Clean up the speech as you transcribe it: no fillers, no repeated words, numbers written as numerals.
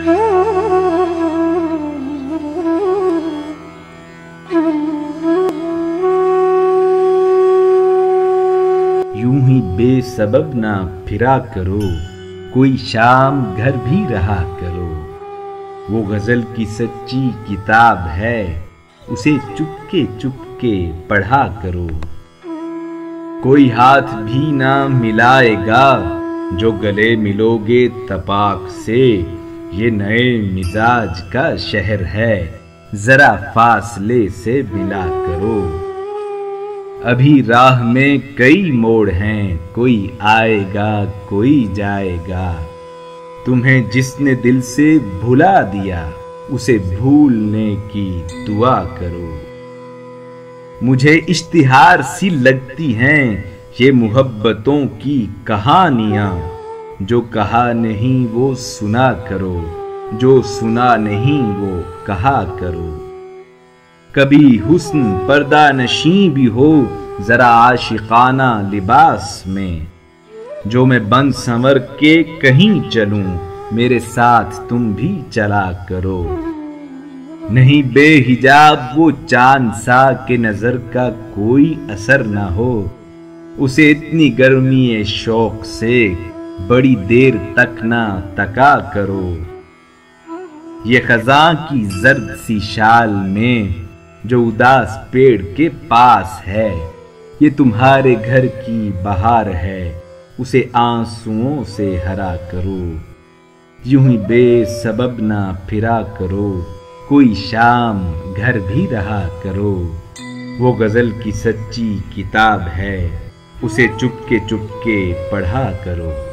यूं ही बेसबब ना फिरा करो, कोई शाम घर भी रहा करो। वो गजल की सच्ची किताब है, उसे चुपके चुपके पढ़ा करो। कोई हाथ भी ना मिलाएगा, जो गले मिलोगे तपाक से। ये नए मिजाज का शहर है, जरा फासले से मिला करो। अभी राह में कई मोड़ हैं, कोई आएगा कोई जाएगा। तुम्हें जिसने दिल से भुला दिया, उसे भूलने की दुआ करो। मुझे इश्तिहार सी लगती हैं ये मुहब्बतों की कहानियां। जो कहा नहीं वो सुना करो, जो सुना नहीं वो कहा करो। कभी हुस्न पर्दा नशी भी हो, जरा आशिकाना लिबास में। जो मैं बन संवर के कहीं चलूं, मेरे साथ तुम भी चला करो। नहीं बेहिजाब वो चांद सा के नजर का कोई असर ना हो। उसे इतनी गर्मी शौक से बड़ी देर तक ना तका करो। ये खज़ां की जर्द सी शाल में जो उदास पेड़ के पास है, ये तुम्हारे घर की बहार है, उसे आंसुओं से हरा करो। यूं ही बेसबब ना फिरा करो, कोई शाम घर भी रहा करो। वो गजल की सच्ची किताब है, उसे चुपके चुपके पढ़ा करो।